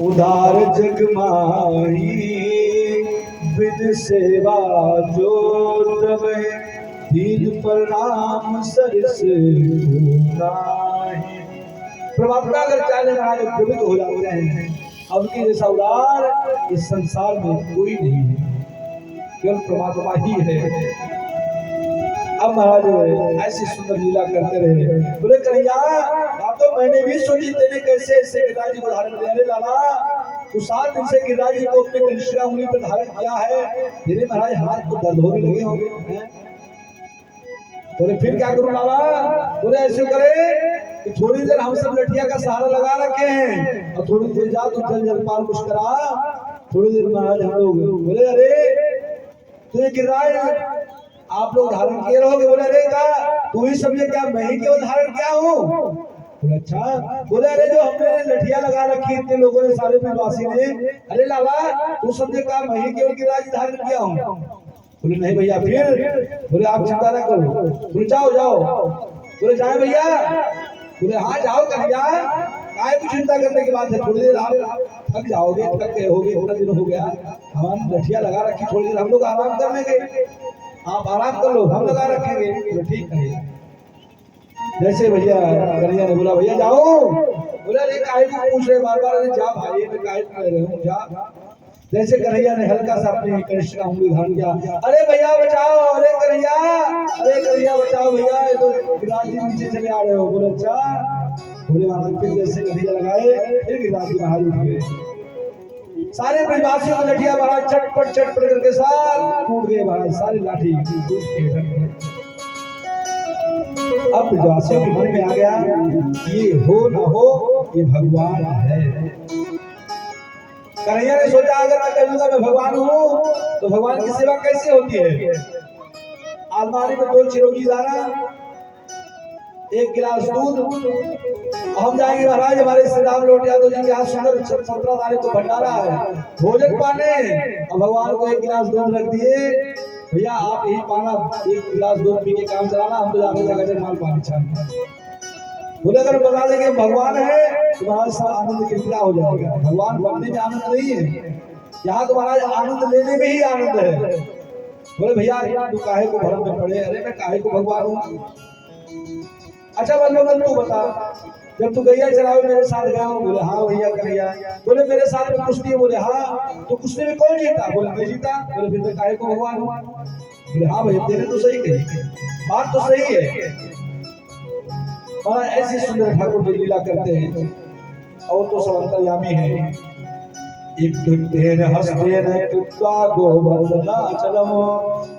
उदार जग माही विद सेवा जो तवे दीन प्रणाम सरस नाहि। परमात्मा अगर चाहे महाराज प्रवृत्त हो जाते हैं, अब के जैसा उदार इस संसार में कोई नहीं है, केवल परमात्मा ही है। अब महाराज ऐसी सुंदर लीला करते रहे। बोले कन्हैया तो मैंने भी सुनी तेने कैसे ऐसे गिरिराज को धारण किया। अरे लाला तू 7 दिन से गिरिराज को अपने कनिष्ठा उंगली पर धारण किया है, मेरे महाराज हाथ को दर्द होने लगे होंगे। बोले फिर क्या करूं लाला? बोले ऐसे करे कि थोड़ी देर हम सब लठिया का सहारा लगा रखे हैं और थोड़ी देर जा तू जल जलपान कुछ करा, थोड़ी देर महाराज हम लोग। बोले अरे तो ये गिरिराज आप लोग धारण किए रहोगे? बोले अरे का तू ही समझे क्या मैं ही केवल धारण किया हूँ? बोले अच्छा। बोले अरे जो हमने लठिया लगा रखी इतने लोगों ने, सारे ब्रजवासी ने, अरे लाला तू समझे क्या मैं ही केवल गिरिराज धारण किया हूँ? बोले नहीं भैया। फिर बोले आप चिंता ना करो, बोले जाओ जाओ। बोले जाए भैया? बोले हाँ जाओ कन्हैया, काय को चिंता करने की बात है, थोड़ी देर आप थक जाओगे, थक गए होगे, इतना दिन हो गया, हमारी लठिया लगा रखी, थोड़ी देर हम लोग आराम कर लेंगे, आप आराम कर लो, हम लगा रखेंगे। बोले ठीक है। जैसे भैया कन्हैया ने बोला भैया जाओ। बोले अरे काहे को पूछ रहे बार बार? अरे जा भाई मैं काहे को कह रहे हूँ जा। जैसे कन्हैया ने हल्का सा अपनी कनिष्ठा उंगली धारण किया, अरे भैया बचाओ, अरे कन्हैया बचाओ भैया, ये तो गिरिराज जी नीचे चले आ रहे हो। बोले अच्छा। बोले महाराज फिर जैसे कन्हैया लगाए फिर गिरिराज जी महाराज उठ गए। सारे ब्रजवासियों को लठिया महाराज चटपट करके साथ टूट गए महाराज, सारी लाठी टूट गई। अब ब्रजवासियों के मन में आ गया ये हो ना हो ये भगवान है। कन्हैया ने सोचा अगर मैं कह दूंगा मैं भगवान हूँ तो भगवान की सेवा कैसे होती है। अलमारी में 2 चिरौंजी दाना, 1 गिलास दूध, हम जाएंगे महाराज हमारे श्री राम लोट यादव जी के यहाँ सुंदर 17 तारीख को भंडारा है, भोजन पाने, और भगवान को 1 गिलास दूध रख दिए, भैया आप यही पाना 1 गिलास दूध पी के काम चलाना, हम तो जाने जगह माल पानी छान। बोले अगर बता देंगे भगवान है तुम्हारा सब आनंद कितना हो जाएगा। भगवान बनने में आनंद नहीं है, यहाँ तुम्हारा आनंद लेने में ही आनंद है। बोले भैया तू काहे को भ्रम में पड़े? अरे मैं काहे को भगवान हूँ? अच्छा बल्लभन तू बता, जब तू गैया चरावे मेरे साथ गया हूँ? बोले हाँ भैया कन्हैया। बोले मेरे साथ में कुश्ती है? बोले हाँ। तो कुश्ती में कौन जीता? बोले मैं जीता। बोले फिर मैं काहे को भगवान हूँ? बोले हाँ भैया तेरे तो सही कही, बात तो सही है। और ऐसी सुंदर ठाकुर जी लीला करते हैं और तो सब अंतर्यामी है। एक तेन हस्तेन कृत्वा गोवर्धनाचलमो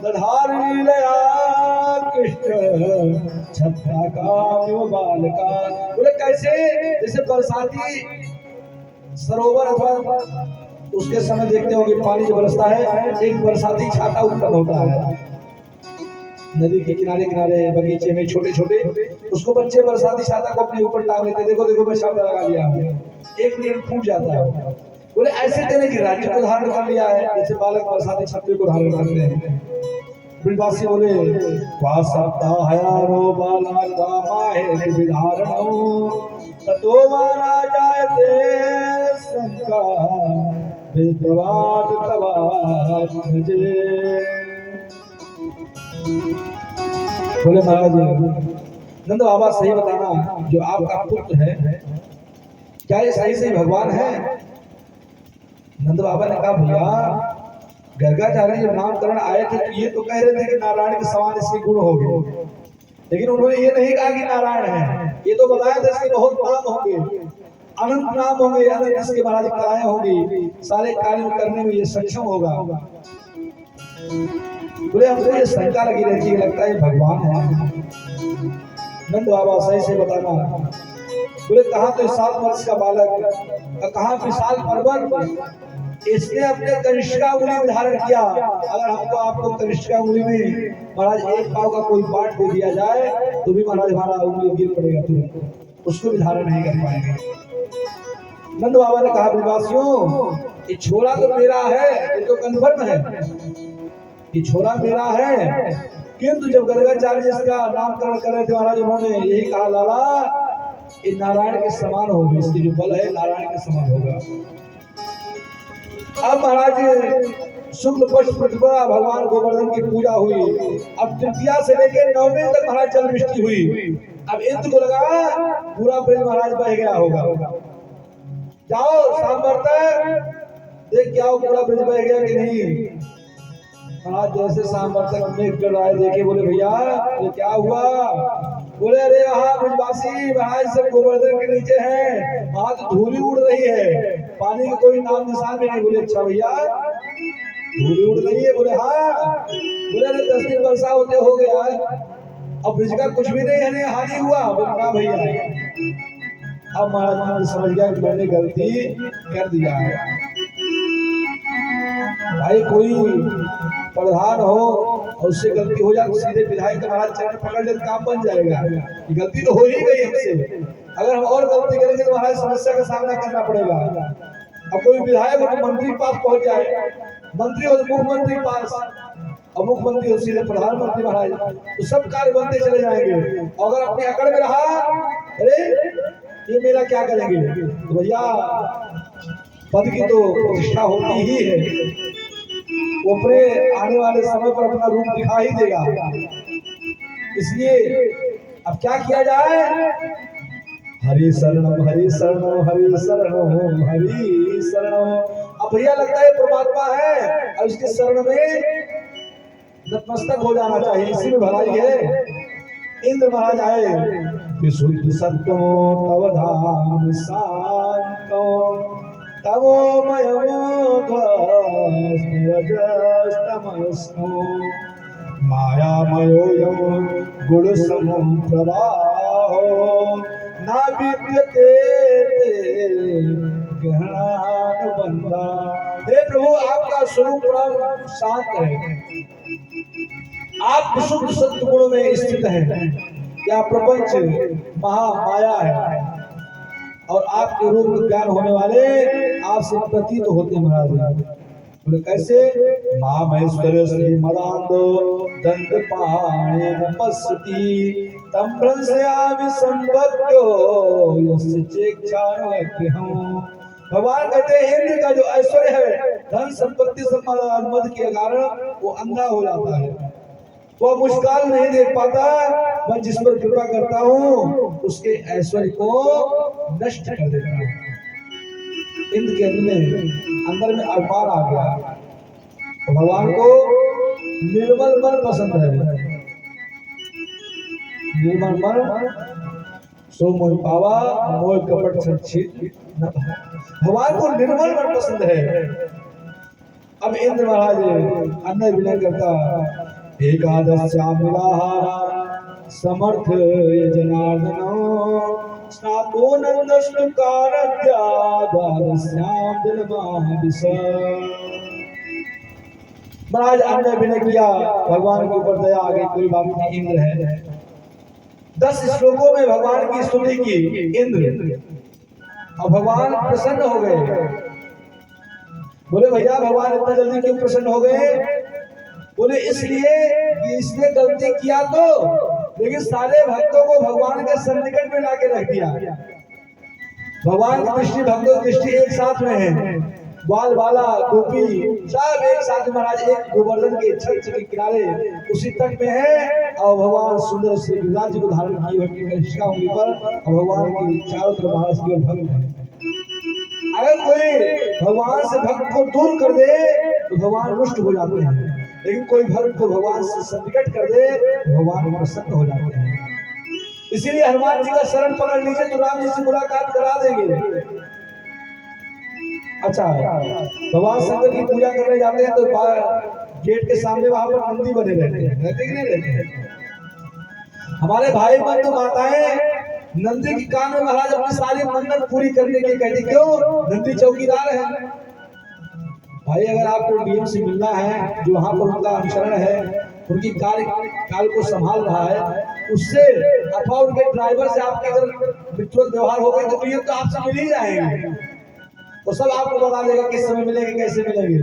दधारि लीलया कृष्ण छत्राकामिव बालका। बोले कैसे? जैसे बरसाती सरोवर अथवा उसके समय देखते होंगे पानी जो बरसता है, एक बरसाती छाता उत्पन्न होता है नदी के किनारे किनारे बगीचे में छोटे छोटे, उसको बच्चे बरसाती छाता को अपने ऊपर टांग लेते, देखो देखो मैं छाता लगा लिया, एक मिनट फूट जाता है। बोले ऐसे तेने गिरिराज को धारण कर लिया है, जैसे बालक बरसाती छाते को धारण करते हैं। ब्रजवासी बोले वासप्ताहयारो बाला कामाहे विधारणो ततो माना जायते शंका विद्वाद तवाजे। बोले महाराज नंद बाबा सही बताना, जो आपका पुत्र है क्या ये सही सही भगवान है? नंद बाबा ने कहा भैया गर्गाचार्य जब नामकरण आए थे तो ये तो कह रहे थे कि नारायण के समान इसके गुण होंगे, लेकिन उन्होंने ये नहीं कहा कि नारायण है, ये तो बताया था इसके बहुत नाम होंगे, अनंत नाम होंगे, अनंत इसके महाराज कलाएं होंगी, सारे कार्य करने में ये सक्षम होगा। बोले हमको ये शंका लगी रहती है, लगता है भगवान है। नंद बाबा सही से बताना। बोले कहाँ तो 7 वर्ष का बालक, कहाँ विशाल पर्वत, इसने अपने कनिष्ठा उंगली में धारण किया। अगर हमको आपको कनिष्ठा उंगली में महाराज 1 पाव का कोई पाठ दे दिया जाए तो भी महाराज हमारा उंगली गिर पड़ेगा, तुरंत उसको भी धारण नहीं कर पाएंगे। नंद बाबा ने कहा ब्रजवासियों ये छोरा तो मेरा है, ये तो कन्फर्म है, ये छोरा मेरा है, किंतु जब गर्गाचार्य इसका नामकरण कर रहे थे महाराज उन्होंने यही कहा लाला ये नारायण के समान होगा, इसकी जो बल है नारायण के समान होगा। अब महाराज शुक्ल पक्ष प्रतिपदा भगवान गोवर्धन की पूजा हुई। अब तृतीया से लेकर नवमी तक महाराज जल वृष्टि हुई। अब इंद्र को लगा पूरा ब्रज महाराज बह गया होगा, जाओ शाम तक देख क्या हो पूरा ब्रज बह गया कि नहीं। महाराज जैसे शाम तक मेघ कर रहा है देखे, बोले भैया ये क्या हुआ। बोले अरे वहाँ ब्रजवासी महाराज सब गोवर्धन के नीचे हैं, वहां तो धूली उड़ रही है, पानी का कोई नाम निशान भी नहीं। बोले अच्छा भैया धूली उड़ रही है। बोले हाँ। बोले अरे 10 दिन वर्षा होते हो गया, अब ब्रिज का कुछ भी नहीं हानि हुआ। बोले ना भैया। अब महाराज ने समझ गया कि मैंने गलती कर दिया है। भाई कोई प्रधान हो और उससे गलती हो जाए तो सीधे विधायक का महाराज चरण पकड़ ले काम बन जाएगा। गलती तो हो ही गई हमसे, अगर हम और गलती करेंगे तो महाराज समस्या का सामना करना पड़ेगा। अब कोई विधायक हो तो मंत्री पास पहुंच जाए, मंत्री हो तो मुख्यमंत्री पास, और मुख्यमंत्री हो सीधे प्रधानमंत्री महाराज, तो सब कार्य बनते चले जाएंगे। और अगर अपनी अकड़ में रहा अरे ये मेरा क्या करेंगे, तो भैया पद की तो प्रतिष्ठा होती ही है, वो अपने आने वाले समय पर अपना रूप दिखा ही देगा। इसलिए अब क्या किया जाए, हरि शरणम हरि शरणम हरि शरणम हरि शरणम। अब भैया लगता है परमात्मा है और इसके शरण में नतमस्तक हो जाना चाहिए, इसी में भलाई है। इंद्र महाराज आए, विशुद्ध सत्यो तव धाम शांतो तमोमयमोघस्तमस्तु मायामयोऽयं गुणसमं प्रवाहो न विद्यते गहनानुबन्धा। हे प्रभु आपका स्वरूप परम शांत है, आप विशुद्ध सत्य गुणों में स्थित हैं। यह प्रपंच महामाया है और आपके रूप ज्ञान होने वाले आपसे प्रतीत होते महाराज। बोले कैसे, मां महेश्वर श्री मदांदो दंड पाणे नमस्ति तम भ्रंशयामि संभक्तो यस्य चेक्षाणक्यहं। भगवान कहते हैं इंद्र का जो ऐश्वर्य है, धन संपत्ति सम्मान मद के कारण वो अंधा हो जाता है, वो मुश्किल नहीं देख पाता। मैं जिस पर कृपा करता हूँ उसके ऐश्वर्य को नष्ट कर देता हूँ। इंद्र के अंदर में अपार आ गया, तो भगवान को निर्मल मन पसंद है। निर्मल मन सो मोह पावा मोह कपट संचित। भगवान को निर्मल मन पसंद है। अब इंद्र महाराज अन्न विनय करता, एकादश्यामिलाहारा समर्थ जनार्दनो स्नातो नंदश्नुकारज्ञा द्वादश्याम जन्माभिष। महाराज अन्न विनय किया, भगवान के ऊपर दया आ गई, कोई बात नहीं इंद्र है। 10 श्लोकों में भगवान की स्तुति की इंद्र, और भगवान प्रसन्न हो गए। बोले भैया भगवान इतना जल्दी क्यों प्रसन्न हो गए। बोले इसलिए कि इसने गलती किया तो, लेकिन सारे भक्तों को भगवान के सन्निकट में लाके रख दिया। भगवान की दृष्टि भक्तों की दृष्टि एक साथ में है, बाल बाला गोपी सब एक साथ महाराज एक गोवर्धन के छत्र के किनारे उसी तट में है। और भगवान सुंदर से गिरिराज जी को धारण किए हुए कनिष्का उंगली पर, और भगवान की चारों तरफ महाराज केवल भक्त है। अगर कोई भगवान से भक्त को दूर कर दे तो भगवान रुष्ट हो जाते हैं, लेकिन कोई भक्त को भगवान से सन्निकट कर दे तो भगवान प्रसन्न हो जाते हैं। इसीलिए हनुमान जी का शरण पकड़ लीजिए तो राम जी से मुलाकात करा देंगे। अच्छा, भगवान शंकर की पूजा करने जाते हैं तो गेट के सामने वहां पर नंदी बने रहते कि नहीं रहते। हमारे भाई बंधु माताएं नंदी की कान में महाराज अपनी सारी मन्नत पूरी करने के कहते, क्यों, नंदी चौकीदार है। भाई अगर आपको डीएम से मिलना है जो वहां पर उनका अनुसरण है, उनकी काल को संभाल रहा है, उससे अथवा उनके ड्राइवर से आपके अगर मित्रवत व्यवहार हो गए तो ये तो आपसे मिल ही जाएंगे। तो सब आपको बता देगा किस समय मिलेंगे, कैसे मिलेंगे,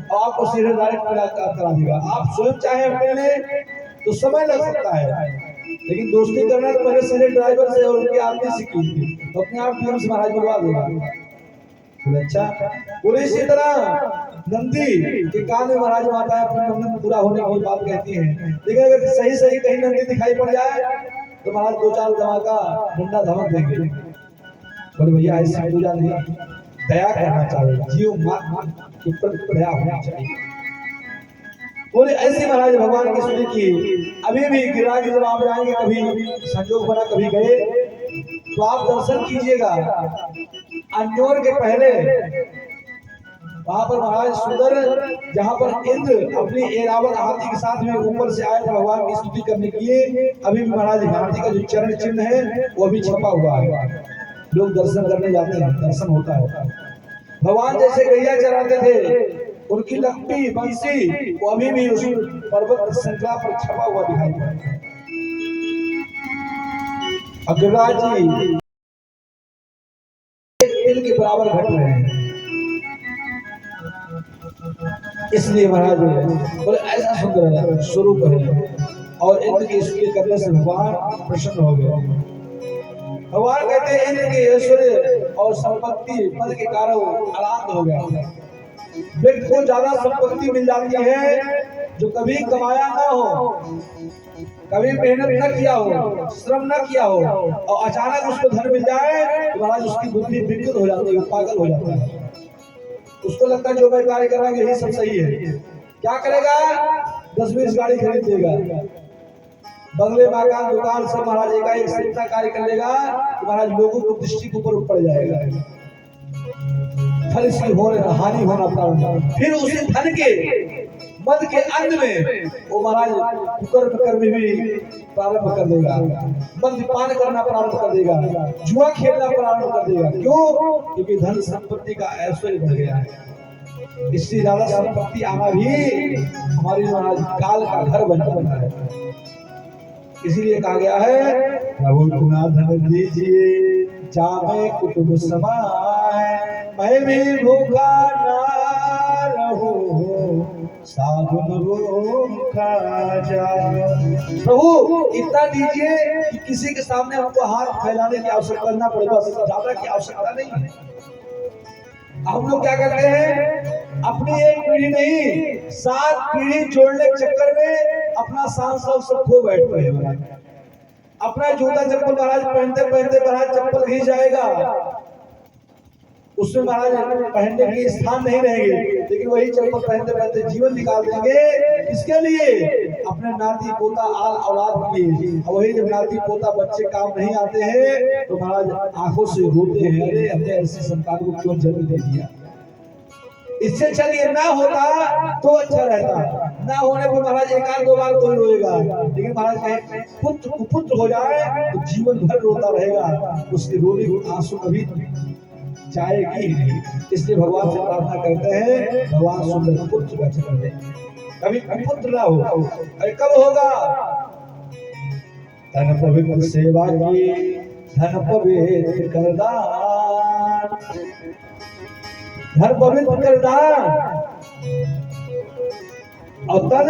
और आपको सीधे डायरेक्ट करा देगा। आप स्वयं चाहे अपने लिए तो समय लग सकता है, लेकिन दोस्ती करना तो पहले सीधे ड्राइवर से और उनके आदमी से कीजिए, तो अपने आप डीएम से महाराज बुलवा देगा। बोले अच्छा। बोले इसी तरह नंदी के कान में महाराज माता है अपने मन्नत पूरा होने की बात कहती हैं, लेकिन अगर सही सही कहीं नंदी दिखाई पड़ जाए तो महाराज दो चार धमाका डंडा धमक देंगे। बोले भैया ऐसी पूजा नहीं, दया करना चाहिए, जीव मां के ऊपर दया होना चाहिए। बोले ऐसे महाराज भगवान की स्तुति की। अभी भी गिरिराज जब आप जाएंगे, कभी संजोग बना कभी गए तो आप दर्शन कीजिएगा। अन्योर के पहले वहां पर महाराज सुंदर, जहां पर इंद्र अपनी ऐरावत हाथी के साथ में ऊपर से आए भगवान की स्तुति करने के लिए, अभी भी महाराज हाथी का जो चरण चिन्ह है वो भी छपा हुआ है। लोग दर्शन करने जाते हैं, दर्शन होता है। भगवान जैसे गैया चराते थे, उनकी लंबी बंसी वो अभी भी उस पर्वत श्रृंखला पर छपा हुआ दिखाई पड़ता है। अग्रराज जी तिल के बराबर घट रहे हैं, इसलिए महाराज बोले ऐसा सुंदर स्वरूप है। और इंद्र की स्तुति करने से भगवान प्रसन्न हो गए। भगवान कहते हैं इंद्र के ऐश्वर्य और संपत्ति पद के कारण आनंद हो गया। व्यक्ति को ज्यादा संपत्ति मिल जाती है जो कभी कमाया ना हो, कभी मेहनत न किया हो, श्रम न किया हो, और अचानक उसको धन मिल जाए तो महाराज उसकी बुद्धि विकृत हो जाती है, पागल हो जाता है। उसको लगता है जो मैं कार्य कर रहा हूँ यही सब सही है। क्या करेगा? 10-20 गाड़ी खरीद लेगा, बंगले मकान दुकान सब महाराज एक से इतना कार्य कर लेगा कि महाराज लोगों को दृष्टि के ऊपर पड़ जाएगा, फल इसकी हानि होना प्रारंभ। फिर उसी धन के मद के अंत में वो महाराज कुकर्म कर्म भी प्रारंभ कर देगा, मद्यपान करना प्रारंभ कर देगा, जुआ खेलना प्रारंभ कर देगा। क्यों? क्योंकि धन संपत्ति का ऐश्वर्य बढ़ गया है। इससे ज्यादा संपत्ति आना भी हमारी महाराज काल का घर बनता है। इसीलिए कहा गया है प्रभु गुना धन दीजिए जामे कुटुंब समाए, मैं भी भूखा ना रहूं साधु भूखा जाए। प्रभु इतना दीजिए कि किसी के सामने हमको हाथ फैलाने की आवश्यकता ना पड़े, बस ज्यादा की आवश्यकता नहीं है। हम लोग क्या करते हैं? अपनी एक पीढ़ी नहीं 7 पीढ़ी जोड़ने के चक्कर में अपना सांस सब खो बैठते हैं। अपना जूता चप्पल महाराज पहनते पहनते महाराज चप्पल घिस जाएगा, उसमें महाराज पहनने के लिए स्थान नहीं रहेंगे, लेकिन वही चप्पल पहनते पहनते जीवन निकाल देंगे। इसके लिए अपने नाती पोता आल औलाद के लिए। वही जब नाती पोता बच्चे काम नहीं आते हैं तो महाराज आंखों से रोते हैं, अरे हमने ऐसी संतान को क्यों जन्म दे दिया। इससे चलिए ना होता तो अच्छा रहता, ना होने पर महाराज 1-2 बार कोई रोएगा, लेकिन महाराज कहीं पुत्र कुपुत्र हो जाए तो जीवन भर रोता रहेगा, उसके रोने को आंसू कभी जाएगी नहीं। इसलिए भगवान से प्रार्थना करते हैं भगवान सुंदर पुत्र का जन्म दे, कभी पुत्र ना हो। अरे कब होगा? धन पवित्र सेवा की, धन पवित्र करदान, धन पवित्र करदान। और तन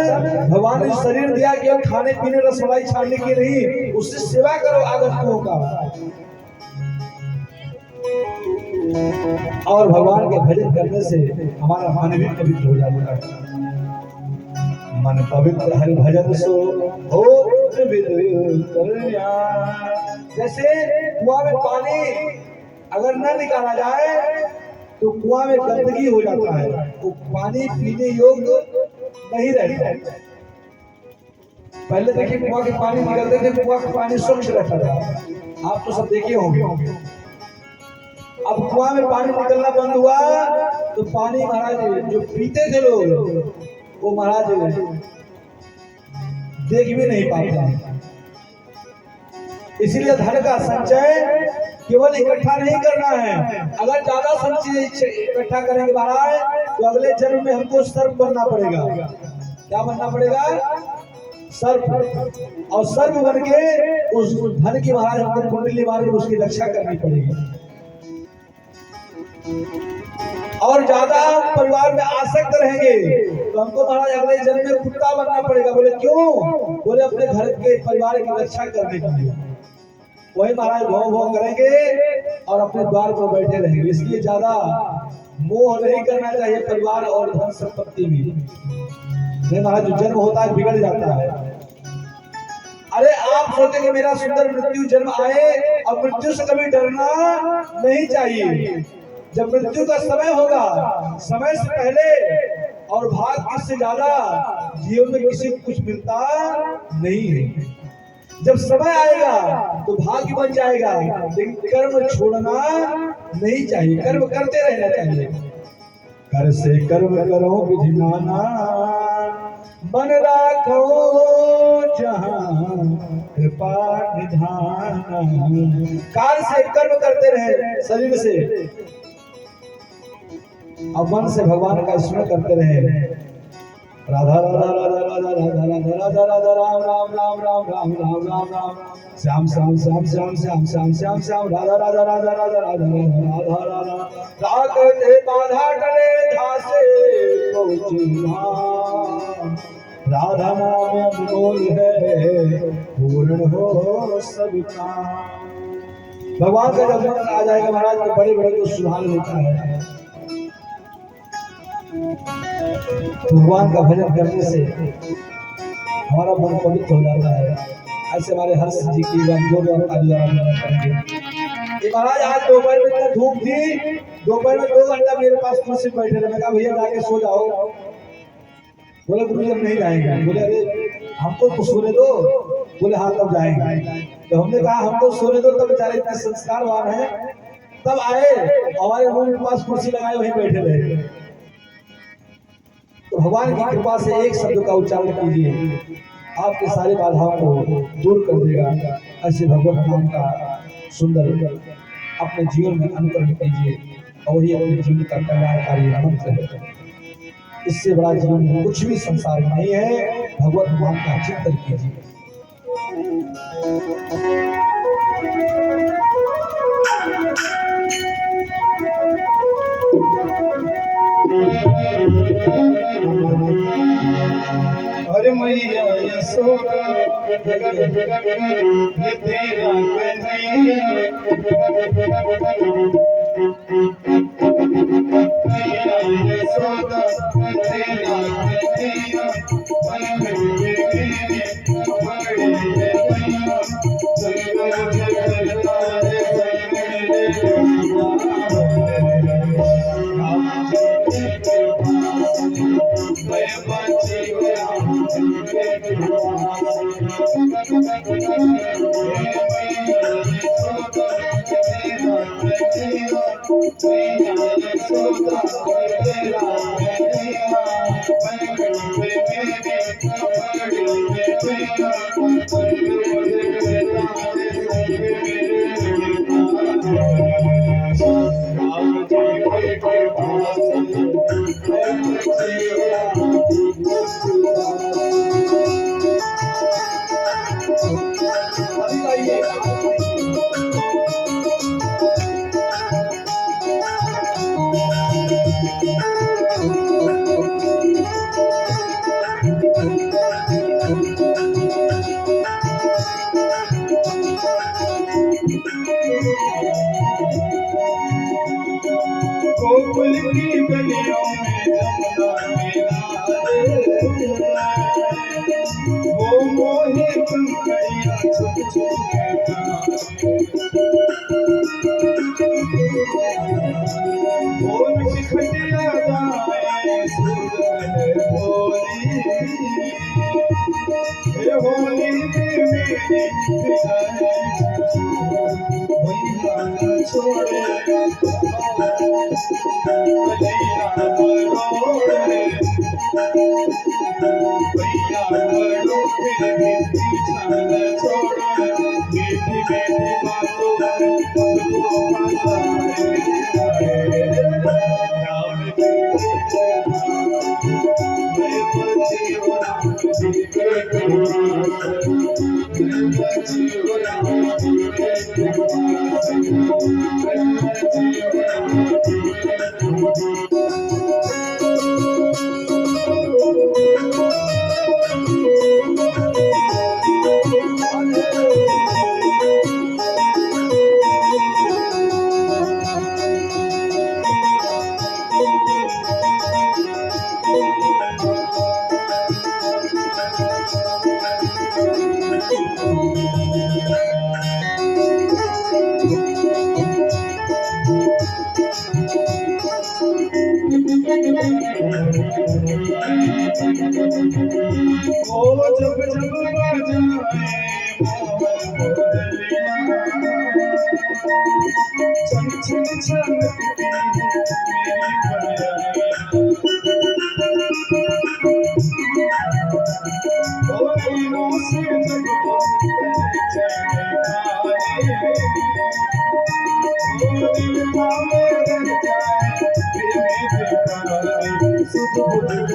भगवान ने शरीर दिया केवल खाने पीने रसमलाई छाड़ने की नहीं, उससे सेवा करो आगंतुकों का। और भगवान के भजन करने से हमारा मन भी पवित्र हो जाता है। मन पवित्र हरि भजन सो हो जैसे कुआं में पानी अगर न निकाला जाए तो कुआं में गंदगी हो जाता है, वो पानी पीने योग्य नहीं रहता है। पहले देखिए कुआं के पानी निकलते थे, कुआं का पानी स्वच्छ रहता था, आप तो सब देखे होंगे। अब कुआं में पानी निकलना बंद हुआ तो पानी महाराज जो पीते थे लोग वो महाराज देख भी नहीं पाते हैं। इसीलिए धन का संचय केवल इकट्ठा नहीं करना है, अगर ज्यादा संचय इकट्ठा करेंगे महाराज तो अगले जन्म में हमको सर्प बनना पड़ेगा। क्या बनना पड़ेगा? सर्प। और सर्प बन के उस धन की महाराज हमको कुंडली मार के उसकी रक्षा करनी पड़ेगी। और ज्यादा परिवार में आसक्त रहेंगे तो हमको महाराज अगले जन्म में कुत्ता बनना पड़ेगा। बोले क्यों? बोले अपने घर के परिवार की रक्षा करने के लिए। वही महाराज भौ भौ करेंगे और अपने द्वार पर बैठे रहेंगे। इसलिए ज्यादा मोह नहीं करना चाहिए परिवार और धन संपत्ति में। नहीं महाराज, जो जन्म होता है बिगड़ जाता है। अरे आप सोचे कि मेरा सुंदर मृत्यु जन्म आए, और मृत्यु से कभी डरना नहीं चाहिए। जब मृत्यु का समय होगा, समय से पहले और भाग्य से ज्यादा जीवन में किसी को कुछ मिलता नहीं है। जब समय आएगा तो भाग्य बन जाएगा, लेकिन कर्म छोड़ना नहीं चाहिए, कर्म करते रहना चाहिए। कर से कर्म करो विधि नाना, मन राखो जहां कृपा निधान। कार से कर्म करते रहे शरीर से, और मन से भगवान का स्मरण करते रहे। राधा राधा राधा राधा राधा राधा राधा राम राम राम राम राम राम राम राम श्याम श्याम श्याम श्याम श्याम श्याम श्याम श्याम राधा राधा राधा राधा राधा राधा राधा राधे बाधा टले धासे राधा नाम अनमोल है, पूर्ण हो सब काम। भगवान का जब मन आ जाएगा महाराज, तो बड़े बड़े को सुधार लेता है। भगवान का भजन करने से हमारा मन पवित्र हो जाता है। ऐसे हमारे हर्ष जी की महाराज आज दोपहर में इतना धूप थी, दोपहर में 2 घंटा मेरे पास कुर्सी बैठे रहे। मैं कहा भैया जाके सो जाओ। बोले गुरु जब नहीं जाएंगे। बोले अरे हमको तो सोने दो। बोले हाँ तब जाएंगे। तो हमने कहा हमको सोने दो, तब बेचारे इतने संस्कारवान है। तब आए, हमारे रूम के पास कुर्सी लगाए, वहीं बैठे रहे। तो भगवान की कृपा से एक शब्द का उच्चारण कीजिए, आपके सारे बाधाओं को दूर कर देगा। ऐसे भगवत नाम का सुंदर अपने जीवन में अनुकरण कीजिए, और वही अपने जीवन का कल्याणकारी मंत्र है। इससे बड़ा जीवन में कुछ भी संसार में नहीं है। भगवत नाम का चिंतन कीजिए। अरे मैया यशोदा ये तेरा कन्हैया, मैया यशोदा तेरा कन्हैया, मन में मेरे बड़े भैया, संग करता है संग गोकुल की गलियों में जमुना के नारे, वो मोहे कंकड़ियां छुप छुप के बोल बिखटिया गाए सुर है होली, हे होली में मेरी भैया छोड़े जब जब बजाए छन छन छनकती मेरी पड़ियाँ से जब चले खाए दिल में रह जाए फिर मेरे सुध बुध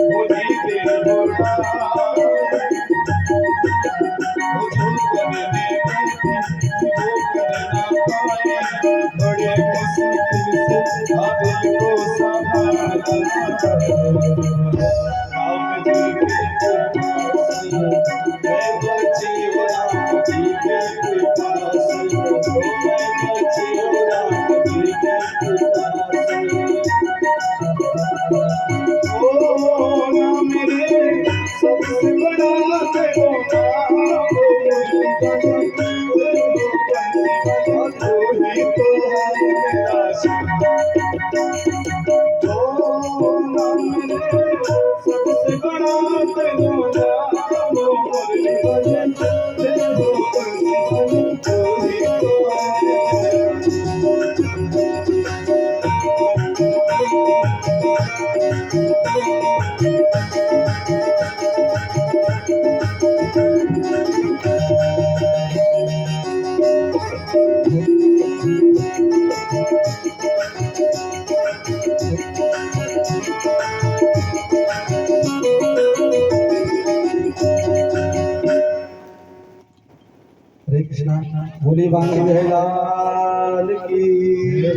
होली दिल बोला बड़े मुश्किल से दिल को संभाला आप जी के पास मैं बची राम जी के पास मैं बची राम जी के पास ओ ना मेरे सबसे बड़ा तेरो नाम सबसे बड़ा तेरो नाम मुरली भजन तेरो हरे कृष्णा। बोले बांके बिहारी लाल की जय।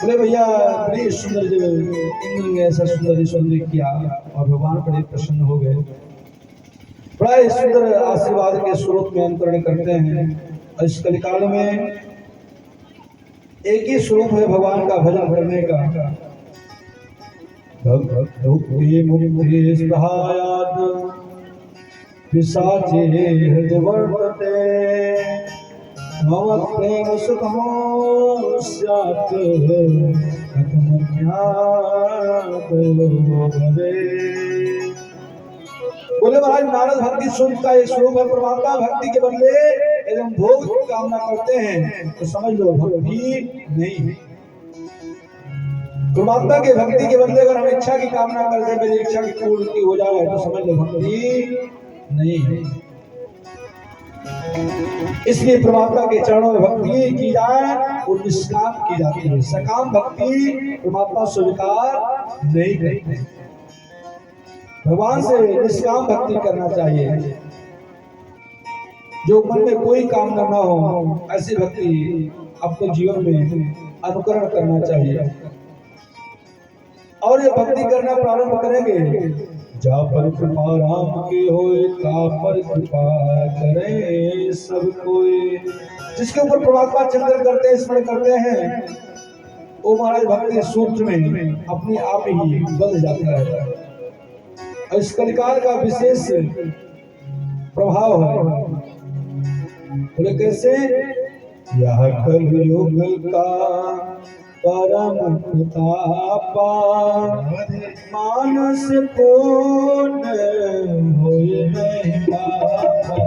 बोले भैया बड़ी सुंदर जो इंद्र ने ऐसा सुंदर सौंदर्य किया और भगवान बड़े प्रसन्न हो गए। बड़ा ही सुंदर आशीर्वाद के स्वरूप में अंतरण करते हैं। और इस कलिकाल में एक ही स्वरूप है भगवान का भजन करने का। भक्ति मुक्ति सहायात पिशाचे हृदय वर्तते मम प्रेम सुखमो स्यात् कथम ज्ञात भवे। बोले महाराज नारद भक्ति स्वरूप का एक स्वरूप है। परमात्मा भक्ति के बदले एवं भोग की कामना करते हैं तो समझ लो भक्ति नहीं है। परमात्मा के भक्ति के बदले अगर हम इच्छा की कामना करते हैं मेरी इच्छा की पूर्ति हो जाए तो समझ लो भक्ति नहीं है। इसलिए परमात्मा के चरणों में भक्ति की जाए और निष्काम की जाती है। सकाम भक्ति परमात्मा स्वीकार नहीं करते। भगवान से निष्काम भक्ति करना चाहिए। जो मन में कोई कामना ना हो ऐसी भक्ति अपने जीवन में अनुकरण करना चाहिए। और ये भक्ति करना प्रारंभ करेंगे जा पर कृपा राम की होए ता पर कृपा करे सब कोई। जिसके ऊपर परमात्मा चिंतन करते हैं स्मरण करते हैं वो महाराज भक्ति सूत्र में अपने आप ही बदल जाता है। और इस कलिकाल का विशेष प्रभाव है। बोले कैसे यह कलयुग का परम प्रतापा मानस पूर्ण होए नहीं पापा।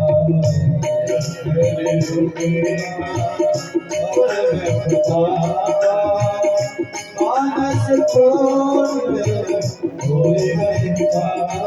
मानस पूर्ण होए नहीं पापा।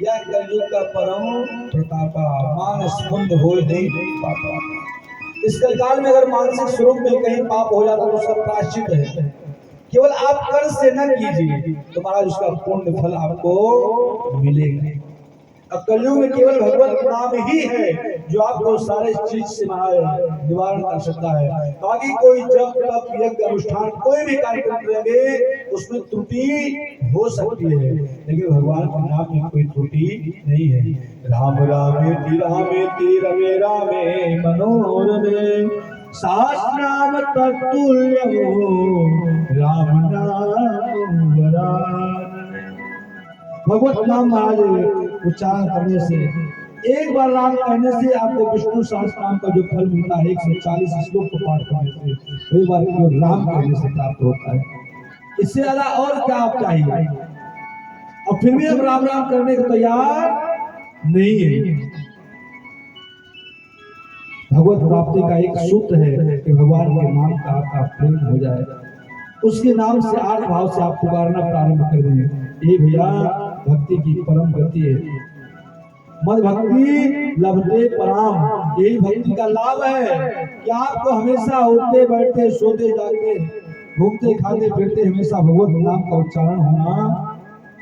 यह कलयुग का परम प्रतापा मानस पुण्य हो नहीं पाता। इस कलकाल में अगर मानसिक स्वरूप में कहीं पाप हो जाता तो उसका प्रायश्चित है। केवल आप कर्ज से न कीजिए तो महाराज उसका पुण्य फल आपको मिलेगा। अब कलयुग में केवल भगवत नाम ही है जो आपको सारे चीज से निवारण कर सकता है। बाकी कोई जब तप यज्ञ अनुष्ठान कोई भी कार्यक्रम करेंगे उसमें त्रुटि हो सकती है, लेकिन भगवान के नाम में कोई त्रुटि नहीं है। राम रामेति रामेति रमे रामे मनोरमे सहस्रनाम तत्तुल्यं राम नाम वरानने। भगवत नाम महाराज उच्चारण करने से, एक बार राम कहने से आपको विष्णु सहस्त्रनाम का जो फल मिलता है 140 श्लोक को पाठ करने से, वही बार केवल राम कहने से प्राप्त होता है। इससे ज्यादा और क्या आप चाहिए? और फिर भी हम राम राम करने को तैयार नहीं है। भगवत प्राप्ति का एक सूत्र है कि भगवान के नाम का आपका प्रेम हो जाए, उसके नाम से आर्त भाव से आप पुकारना प्रारंभ कर दें। ये भैया भक्ति की परम गति है। मद भक्ति लभते पराम, यही भक्ति का लाभ है कि आपको हमेशा उठते बैठते सोते जागते घूमते खाते फिरते हमेशा भगवत नाम का उच्चारण होना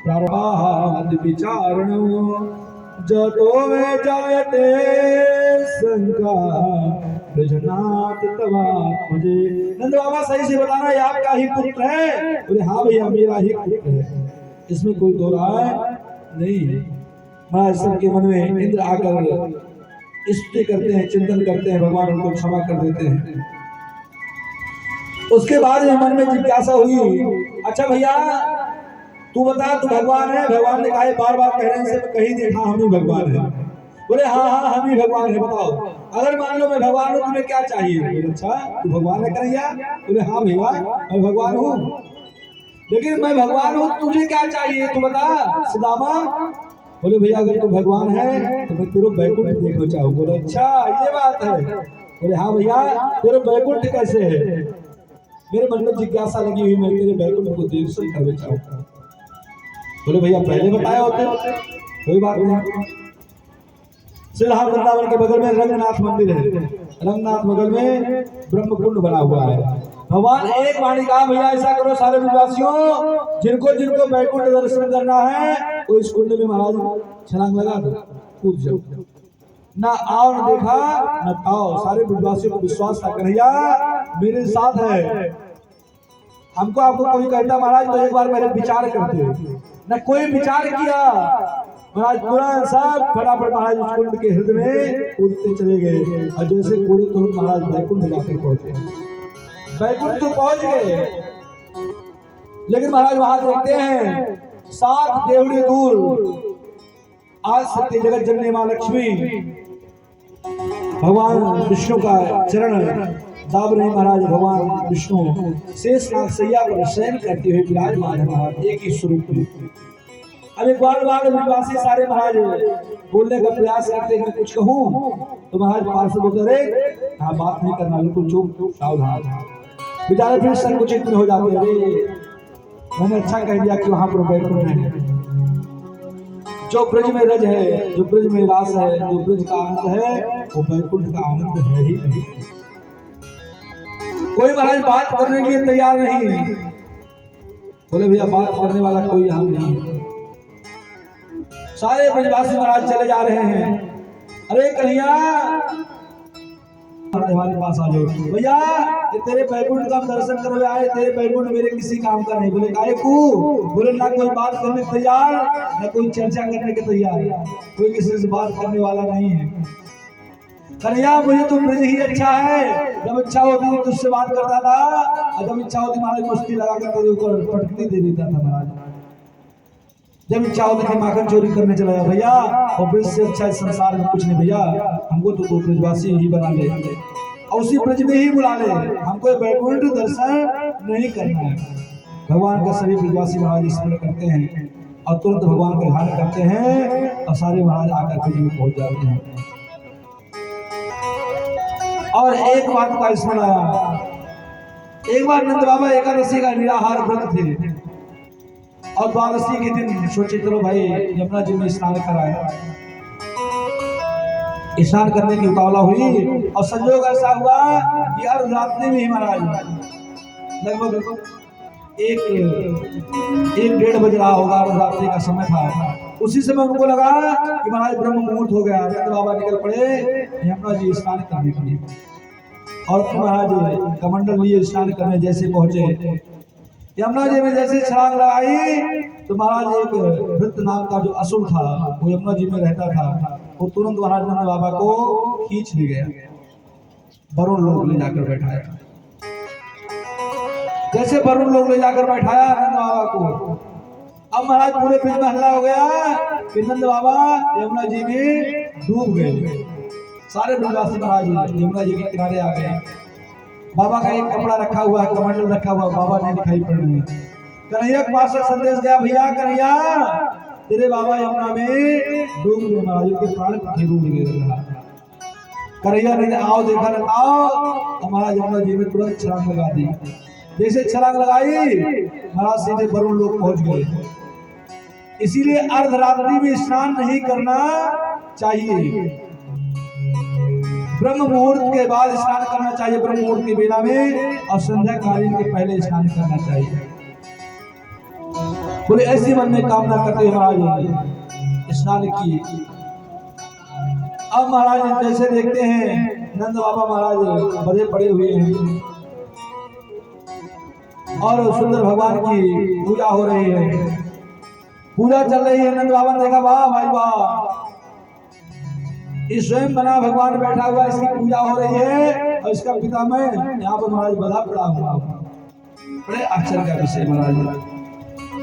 प्रारंभ विचारण जतो में जायते शंका ब्रजनाथ तवा मुझे। नंद बाबा सही से बताना ये आपका ही पुत्र है? बोले हाँ भैया मेरा ही पुत्र है, इसमें कोई दो राय नहीं है। महाराज सबके मन में इंद्र आकर स्तुति करते हैं, चिंतन करते हैं, भगवान उनको क्षमा कर देते हैं। उसके बाद मन में जिज्ञासा हुई, अच्छा भैया तू बता तू भगवान है? भगवान ने कहा बार बार कह रहे हैं मैं कहीं देखा हम ही भगवान है। बोले हाँ हाँ हम ही भगवान है, बताओ अगर मान लो मैं भगवान हूँ तुम्हें क्या चाहिए? बोले अच्छा तू भगवान है कन्हैया? बोले हाँ भैया मैं भगवान हूँ, लेकिन मैं भगवान हूँ तुझे क्या चाहिए तू बता सुदामा। बोले भैया अगर तू भगवान है तो मैं तेरे बैकुंठ देखना चाहूँ। बोले अच्छा ये बात है? बोले हाँ भैया तेरे बैकुंठ कैसे है? मेरे मन में जिज्ञासा लगी हुई, मैं तेरे बैकुंठ को दर्शन करना चाहूँ। बोले भैया पहले बताया होते, कोई बात नहीं। श्रीधाम वृंदावन के बगल में रंगनाथ मंदिर है, रंगनाथ बगल में ब्रह्म कुंड बना हुआ है। भगवान एक वाणी कहा भैया ऐसा करो सारे विश्वासियों जिनको जिनको बैकुंठ दर्शन करना है वो इस कुंड में महाराज छलांग लगा दो, कूद जाओ। ना आओ न देखा न पाओ, सारे विश्वासियों को विश्वास था कन्हैया मेरे साथ है। हमको आपको कोई कहता महाराज तो एक बार पहले विचार करते, न कोई विचार किया। महाराज तुरंत सब फटाफट महाराज उस कुंड के हृदय में कूदते चले गए और जैसे कूदे तो महाराज बैकुंठ जाकर पहुंचे। बैकुंठ तो पहुंच गए, लेकिन महाराज वहां देखते हैं 7 देवड़ी दूर आज सत्य जगत जननी मां लक्ष्मी भगवान विष्णु का चरण दाब रहे। महाराज भगवान विष्णु शेष नाग सैया पर शयन करते हुए विराजमान है महाराज एक ही स्वरूप में। अब एक बार विश्वासी सारे महाराज बोलने का प्रयास करते हैं कुछ कहूं तो महाराज पार्षद बोलते अरे हाँ बात नहीं करना, बिल्कुल चुप सावधान। बेचारे फिर संकुचित हो जाते, अरे मैंने अच्छा कह दिया कि वहां पर बैकुंठ है। जो ब्रज में रज है, जो ब्रज में रास है, जो ब्रज का आनंद है वो बैकुंठ का आनंद है ही नहीं। कोई महाराज बात करने के लिए तैयार नहीं। बोले भैया बात करने वाला कोई यहाँ नहीं है। सारे ब्रजवासी महाराज चले जा रहे हैं। अरे कन्हैया हमारे पास आ जाओ भैया, तेरे बैकुंठ का दर्शन करने आए, तेरे बैकुंठ मेरे किसी काम का नहीं। बोले काहे को? बोले ना कोई बात करने के तैयार ना कोई चर्चा करने के तैयार, कोई किसी से बात करने वाला नहीं है। कन्हैया मुझे तो ब्रज ही अच्छा है, जब इच्छा होती तुझसे बात करता था और जब इच्छा होती महाराज कुश्ती लगा कर तेरे ऊपर पटकनी दे देता था महाराज। जब इच्छा होती थी माखन चोरी करने चला गया भैया, और ब्रज से अच्छा इस संसार में कुछ नहीं भैया, हमको तो ब्रजवासी ही बना ले और उसी ब्रज में ही बुला ले, हमको बैकुंठ दर्शन नहीं करना है। भगवान का सभी ब्रजवासी महाराज स्मरण करते हैं और तुरंत भगवान का ध्यान करते हैं और सारे महाराज आकर ब्रज में पहुंच जाते हैं। और एक बात का स्मरण आया, एक बार नंद बाबा एकादशी का निराहार व्रत थे और द्वादशी के दिन सोचे चलो भाई यमुना जी में स्नान कराए। स्नान करने की उतावला हुई और संयोग ऐसा हुआ कि अर्धरात्रि में ही महाराज लगभग 1-1:30 बज रहा होगा, अर्धरात्रि का समय था। उसी समय उनको लगा कि महाराज ब्रह्म मुहूर्त हो गया, नंद बाबा निकल पड़े यमुना जी स्नान करने के लिए। और महाराज कमंडल लिए स्नान करने जैसे पहुंचे, यमुना जी में जैसे छलांग लगाई तो महाराज एक वृत्त नाम का जो असुर था वो यमुना जी में रहता था, वो तुरंत महाराज नंद बाबा को खींच ले गया, वरुण लोग ले जाकर बैठाया। जैसे वरुण लोग ले जाकर बैठाया नंद बाबा को, अब महाराज पूरे ब्रिज में हल्ला हो गया कि नंद बाबा यमुना जी में डूब गए। सारे ब्रजवासी महाराज यमुना जी के किनारे आ गए। बाबा का एक कपड़ा रखा हुआ है, कमंडल रखा हुआ, बाबा नहीं दिखाई पड़ रही है। कन्हैया के पास से संदेश गया, भैया कन्हैया तेरे बाबा यमुना में डूब गए, महाराज के प्राण डूब गए। कन्हैया ने आओ देखा न आओ, महाराज यमुना जी में तुरंत छलांग लगा दी। जैसे छलांग लगाई महाराज सीधे वरुण लोग पहुंच गए। इसीलिए अर्धरात्रि में स्नान नहीं करना चाहिए, ब्रह्म मुहूर्त के बाद स्नान करना चाहिए, ब्रह्म मुहूर्त के बेला में, और संध्या कालीन के पहले स्नान करना चाहिए। बोले ऐसी मन में कामना करते महाराज स्नान किए। अब महाराज जैसे देखते हैं नंद बाबा महाराज बड़े पड़े हुए हैं और सुंदर भगवान की पूजा हो रही है, पूजा चल रही है। नंद बाबा ने देखा, वाह भाई वाह, इस स्वयं बना भगवान बैठा हुआ, इसकी पूजा हो रही है और इसका पिता मैं यहाँ पर महाराज बधा पड़ा हुआ। बड़े आश्चर्य का विषय महाराज,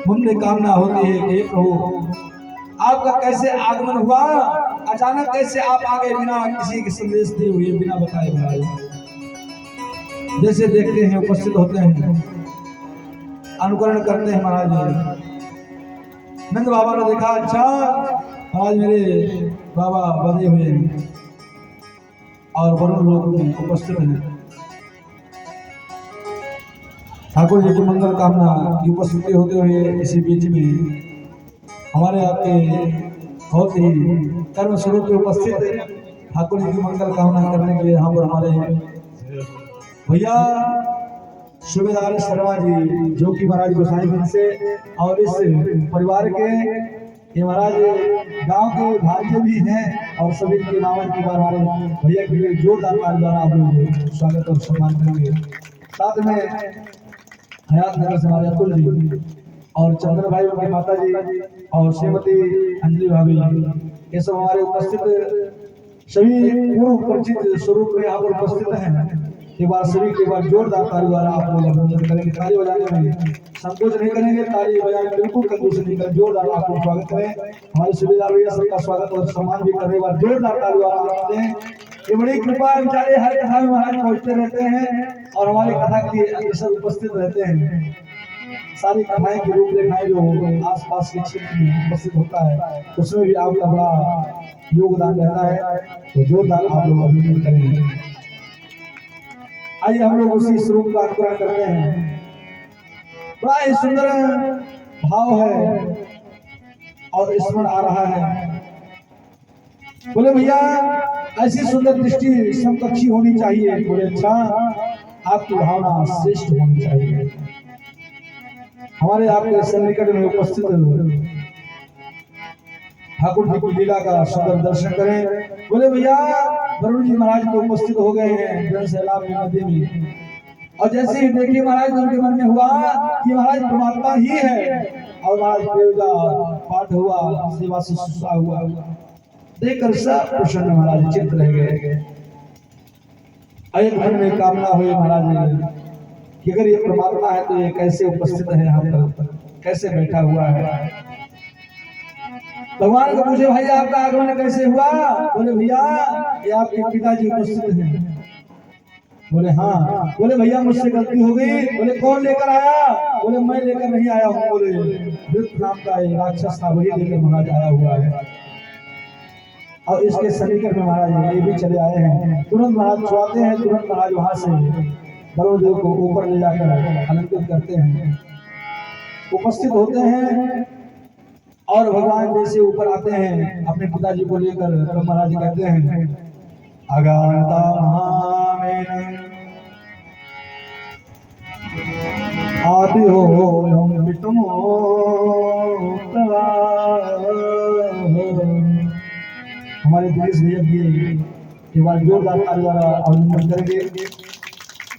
हमने कामना होती है कि प्रभु आपका कैसे आगमन हुआ, अचानक कैसे आप आ गए बिना किसी के संदेश दिए हुए, बिना बताए महाराज। जैसे देखते हैं उपस्थित होते हैं, अनुकरण करते हैं महाराज। नंद बाबा ने देखा, अच्छा महाराज मेरे बाबा बंधे हुए हैं और वरुण लोग उपस्थित हैं। ठाकुर जी की मंगल कामना की उपस्थिति होते हुए इसी बीच में हमारे आपके बहुत ही कर्म स्वरूप में उपस्थित ठाकुर जी की मंगल कामना करने के लिए यहाँ पर हमारे भैया सूबेदार शर्मा जी, जो कि महाराज गोसाईगंज से और इस परिवार के ये महाराज गांव के भाग्य भी हैं, और सभी के नाम की बार हमारे भैया के लिए जोरदार ताली द्वारा आप लोग स्वागत और सम्मान करेंगे। साथ में हयात नगर से हमारे अतुल जी और चंद्र भाई उनकी माता जी और श्रीमती अंजलि भाभी, ये सब हमारे उपस्थित सभी पूर्व परिचित स्वरूप में यहाँ पर उपस्थित हैं। एक बार सभी के बाद जोरदार ताली द्वारा आप लोग अभिनंदन करेंगे। ताली बजाने में संकोच नहीं करेंगे, ताली बजाने में बिल्कुल कंजूस नहीं करें, जोरदार आप लोग स्वागत करें। हमारे सूबेदार भैया सबका स्वागत और सम्मान भी करने के बाद जोरदार ताली द्वारा आप हैं। ये बड़ी कृपा बेचारे हर कथा में महाराज पहुंचते रहते हैं और हमारी कथा के अक्सर उपस्थित रहते हैं। सारी कथाएं की रूपरेखाएं जो आसपास के क्षेत्र में उपस्थित होता है उसमें भी आपका बड़ा योगदान रहता है, तो जोरदार आप लोग अभिनंदन करेंगे। आइए हम लोग उसी स्वरूप का अनुकरण करते हैं। बड़ा ही सुंदर भाव है और स्मरण आ रहा है। बोले भैया ऐसी सुंदर दृष्टि समकक्षी होनी चाहिए। बोले अच्छा, आपकी भावना श्रेष्ठ होनी चाहिए। हमारे आपके सन्निकट में उपस्थित ठाकुर जी की लीला का सुंदर दर्शन करें। बोले भैया वरुण जी महाराज तो उपस्थित हो गए हैं सैलाब नदी में, और जैसे ही देखिए महाराज उनके मन में हुआ कि महाराज परमात्मा ही है, और महाराज पूजा पाठ हुआ, सेवा शुश्रूषा हुआ, देखकर सब प्रसन्न महाराज चित्त रह गए। एक मन में कामना हुई महाराज कि अगर ये परमात्मा है तो ये कैसे उपस्थित है यहाँ पर, कैसे बैठा हुआ है। भगवान को पूछे भाई आपका आगमन कैसे हुआ? बोले भैया ये आपके पिताजी उपस्थित हैं। बोले हाँ। बोले भैया मुझसे गलती हो गई। बोले कौन लेकर आया? बोले मैं लेकर नहीं आया हूँ। बोले वृत्त नाम का एक राक्षस था, वही लेकर महाराज आया हुआ है, और इसके सन्निकट में महाराज ये भी चले आए हैं। तुरंत महाराज छुआते हैं, तुरंत महाराज वहां से वरुण देव को ऊपर ले जाकर अलंकृत करते हैं, उपस्थित होते हैं, और भगवान जैसे ऊपर आते हैं अपने पिताजी को लेकर, तो महाराज कहते हैं अगाता महामेन आदि हो हम तुम हमारे दिनेश भैया की एक बार जोरदार ताली द्वारा अभिनंदन करेंगे।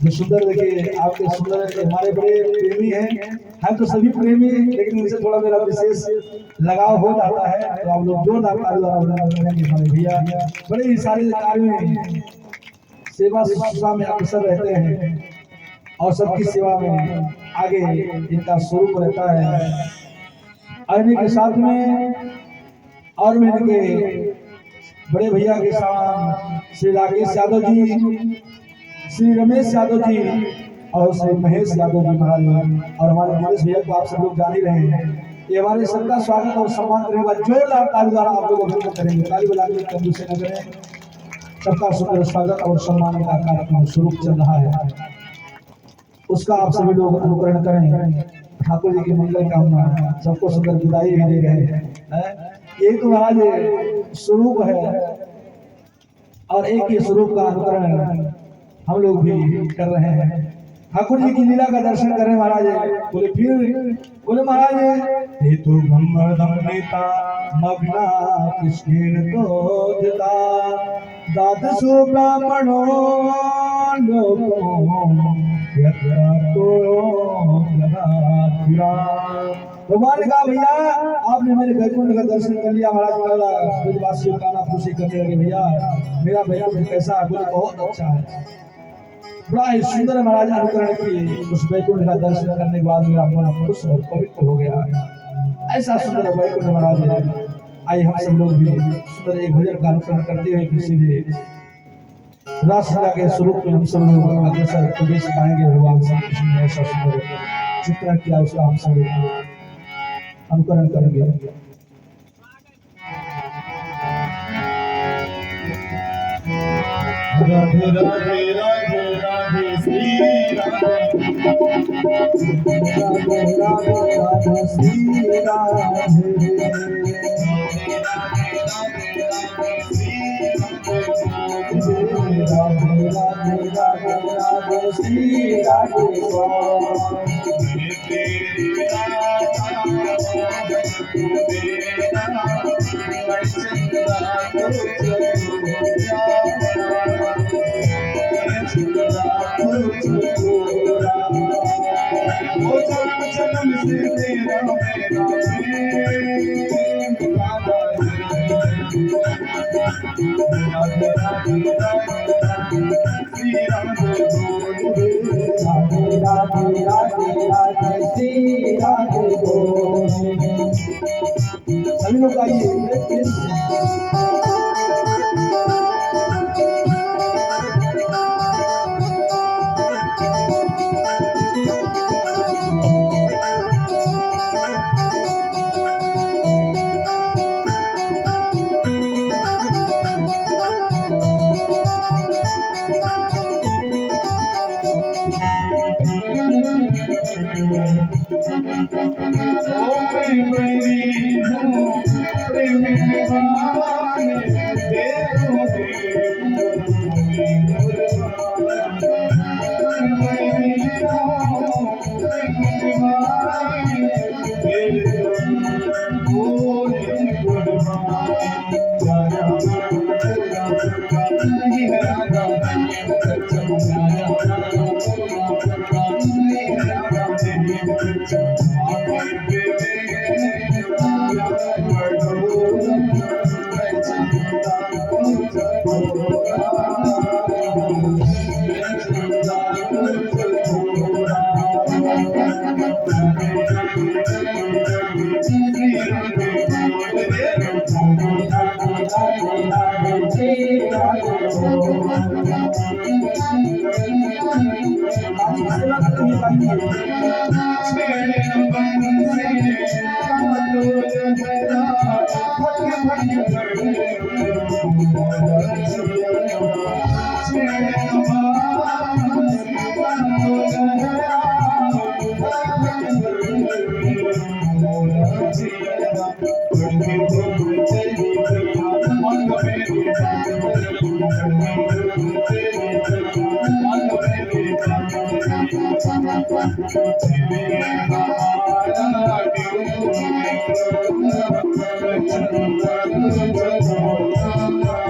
जो सुंदर देखिए आपके सुंदर हमारे बड़े प्रेमी हैं तो सभी प्रेमी, लेकिन इनसे थोड़ा मेरा विशेष लगाव हो जाता है, तो आप लोग जोरदार ताली द्वारा अभिनंदन करेंगे। हमारे भैया बड़े ही सारे कार्य में सेवा शुश्रूषा में अक्सर रहते हैं और सबकी सेवा में आगे इनका स्वरूप रहता है। आने के साथ में और में इनके बड़े भैया के साथ श्री राकेश यादव जी, श्री रमेश यादव जी और श्री महेश यादव जी महाराज और हमारे दिनेश भैया को आप सब लोग जान ही रहे हैं। ये हमारे सबका स्वागत और सम्मान करेगा। जोरदार ताली द्वारा आप लोग अभिनंदन करेंगे। ताली बजाने में कंजूसी न करें। सबका सुंदर स्वागत और सम्मान का कार्यक्रम शुरू चल रहा है, उसका आप सभी लोग अनुकरण करें। ठाकुर जी की मंगल कामना, सबको सुंदर विदाई भी दे रहे हैं। एक तो महाराज स्वरूप है और एक ही स्वरूप का अनुकरण हम लोग भी कर रहे हैं। ठाकुर जी की लीला का दर्शन करें महाराज। बोले फिर बोले महाराज हे तो ब्रह्मदम नेता मग्ना कृष्ण तो दिता दादसु ब्राह्मणों लोगों भगवान ने कहा भैया आपने मेरे बैकुंठ का दर्शन कर लिया महाराज। ब्रजवासियों का नाम खुशी करने लगे, भैया मेरा बैकुंठ कैसा है? बोले बहुत अच्छा है, बड़ा ही सुंदर महाराज अनुकरण की। उस बैकुंठ का दर्शन करने के बाद मेरा मन खुश और पवित्र हो गया। ऐसा सुंदर बैकुंठ महाराज है। आइए हम सब लोग भी सुंदर एक भजन का अनुकरण करते हुए किसी रासलीला के स्वरूप में हम सब लोग अग्रसर प्रवेश पाएंगे। भगवान श्री कृष्ण ने ऐसा सुंदर चित्रण किया, उसका हम सब अनुकरण करेंगे। राधे राधे राधे राधे श्री राधे राधे राधे राधे श्री राधे राधे राधे राधे राधे श्री राधे सभी लोग आइए। Thank you.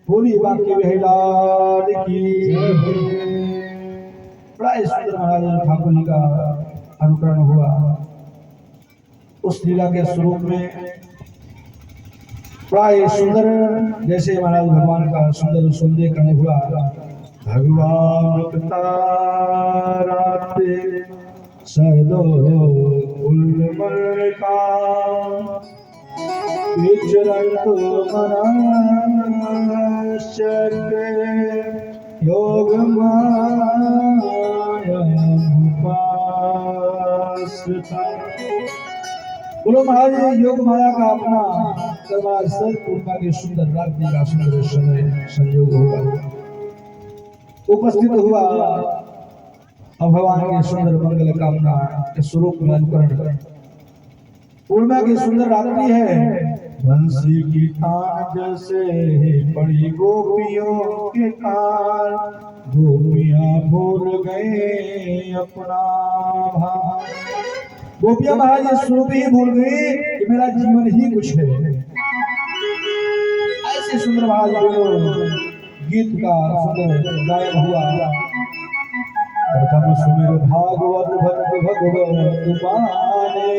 बोली बाकी बहलाल की बड़ा सुंदर महाराज ठाकुर जी का अनुकरण हुआ। उस लीला के स्वरूप में बड़ा सुंदर, जैसे महाराज भगवान का सुंदर सौंदर्यकरण हुआ। भगवान ताराते सदो उल्मल का विचरत योग बोलो महाराज योग माया का अपना दरबार सर पूर्णिमा के सुंदर रात्रि का सुंदर समय संयोग होगा उपस्थित हुआ। अब भगवान के सुंदर मंगल कामना के स्वरूप में अनुकरण पूर्णिमा की सुंदर रात्रि है। बंसी की तान जैसे पड़ी गोपियों के कान, गोपियां भूल गए अपना भाव। गोपियां महाराज स्वरूप ही भूल गई कि मेरा जीवन ही कुछ है। ऐसे सुंदर महाराज गीत का सुंदर गायन हुआ। प्रथम सुमिर भागवत भक्त भगवत माने,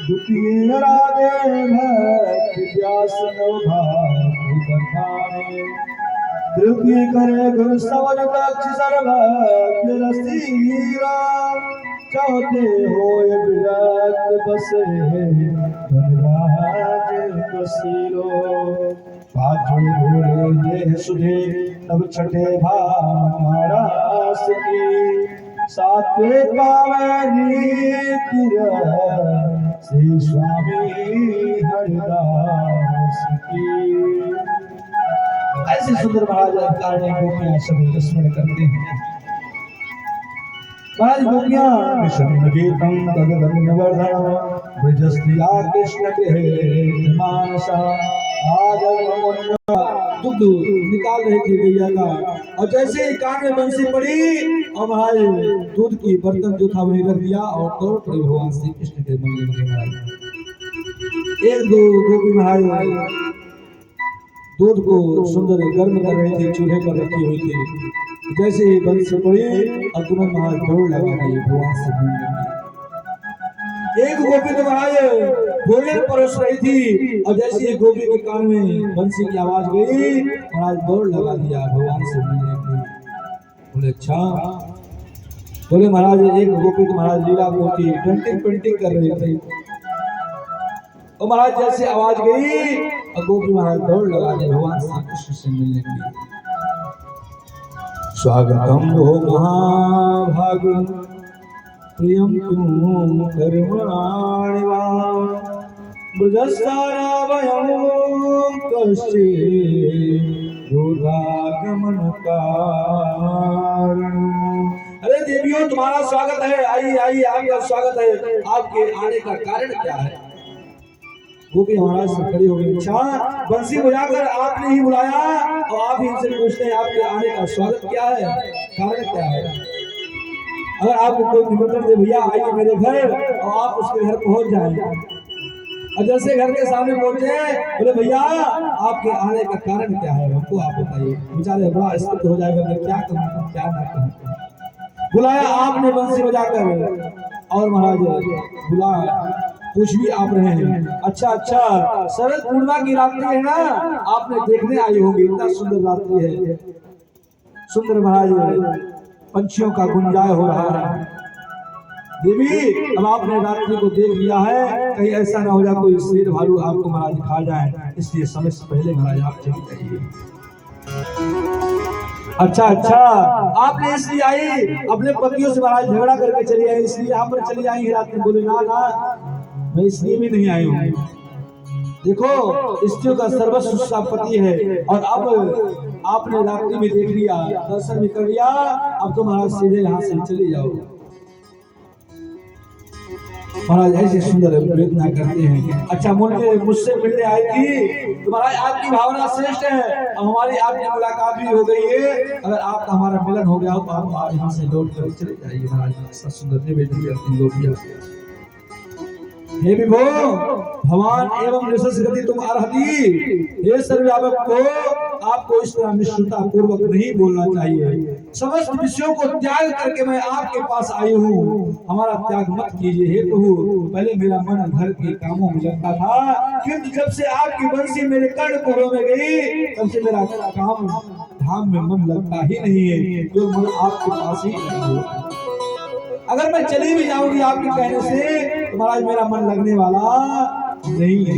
द्वितीय राधे भक्त व्यास भागवत बखाने, तृतीय करे गुरु सवज दक्ष सर्वज्ञ रसीला, चौथे होय विराट बसे वनराज बसीलो, पांचवें भोले जय सुधे तब छठे भारास की, सातवें कावेरी श्री स्वामी हरिदास की। ऐसे सुंदर महाराज कारण गोपियां सब स्मरण करते हैं। महाराज गोपियां विष्णु गीतम तदवर्धन ब्रजस्त्रिया कृष्ण गृहे मानसा, आज दूध निकाल रही थी गैया का, और जैसे ही कान में बंसी पड़ी और महाराज दूध की बर्तन जो था वही रख दिया और दौड़ पड़ी भगवान श्री कृष्ण के मंदिर में। महाराज एक दो गोपी महाराज दूध को सुंदर गर्म कर रही थी, चूल्हे पर रखी हुई थी। जैसे ही बंसी पड़ी और तुरंत महाराज दौड़ लगा दी भगवान से मिलने की। एक गोपी तो महाराज भोजन परोस रही थी और जैसे ही गोपी के कान में बंसी की आवाज गई महाराज दौड़ लगा दिया भगवान से मिलने की। बोले अच्छा। बोले महाराज एक गोपी तो महाराज लीला गोपी पेंटिंग कर रही थी और महाराज जैसे आवाज गई और गोपी महाराज दौड़ लगा दिया भगवान श्री कृष्ण से मिलने की। स्वागतम हो महाभाग प्रियम तुम कर्माणिवा, ब्रजस्तारा वयं कष्टे दूरागमन कारण। अरे देवियों तुम्हारा स्वागत है, आइए आइए आपका स्वागत है, आपके आने का कारण क्या है? गोपी महाराज से खड़ी हो गई। अच्छा बंसी बजाकर आपने ही बुलाया और आप ही इनसे पूछते हैं आपके आने का स्वागत क्या है, कारण क्या है? अगर आपको कोई निमंत्रण दे भैया आइए मेरे घर और आप उसके घर पहुंच जाएं, और जैसे घर के सामने पहुंचे, बोले भैया आपके आने का कारण क्या है, हमको आप बताइए। बेचारे बड़ा स्तब्ध हो जाएगा, मैं क्या कहूँ क्या ना कहूँ। बुलाया आपने बंसी बजाकर, और महाराज बुला कुछ भी आप रहे हैं। अच्छा अच्छा, शरद पूर्णिमा की रात्रि है ना, आपने देखने आई होगी, इतना सुंदर रात्रि है, सुंदर महाराज पंछियों का गुंजाय हो रहा है। देवी अब आपने रात्रि को देख लिया है, कहीं ऐसा ना हो जाए कोई शेर भालू आपको महाराज खा जाए, इसलिए समय से पहले महाराज आप चली जाइए। अच्छा अच्छा, आपने इसलिए आई अपने पतियों से महाराज झगड़ा करके चली आई, इसलिए यहाँ पर चली आई रात में। बोले ना ना, मैं इसलिए भी नहीं आई हूँ। देखो स्त्रियों का सर्वस्व उसका पति है, और अब आपने रात्रि में देख लिया, दर्शन भी कर लिया, अब तो महाराज सीधे यहाँ से चले जाओ। महाराज ऐसे सुंदर वेदना करते हैं। अच्छा मुझसे मिलने आई थी तो महाराज आपकी भावना श्रेष्ठ है, और हमारी आपकी मुलाकात भी हो गई है, अगर आपका हमारा मिलन हो गया हो तो आप यहाँ से लौट कर चले जाइए। महाराज ऐसा सुंदर निवेदन करते हैं लोग। हे विभो भवान एवं निशस गति तुम अर्हति, हे सर्वव्यापक को आपको इस तरह निष्ठुरता पूर्वक नहीं बोलना चाहिए। समस्त विषयों को त्याग करके मैं आपके पास आई हूँ, हमारा त्याग मत कीजिए। हे प्रभु, पहले मेरा मन घर के कामों में लगता था, किंतु जब से आपकी बंसी मेरे कर्णपुरों में गई, तब से मेरा काम धाम में मन लगता ही नहीं है, जो मन आपके पास ही नहीं। अगर मैं चली भी जाऊंगी आपके कहने से, तो महाराज मेरा मन लगने वाला नहीं है।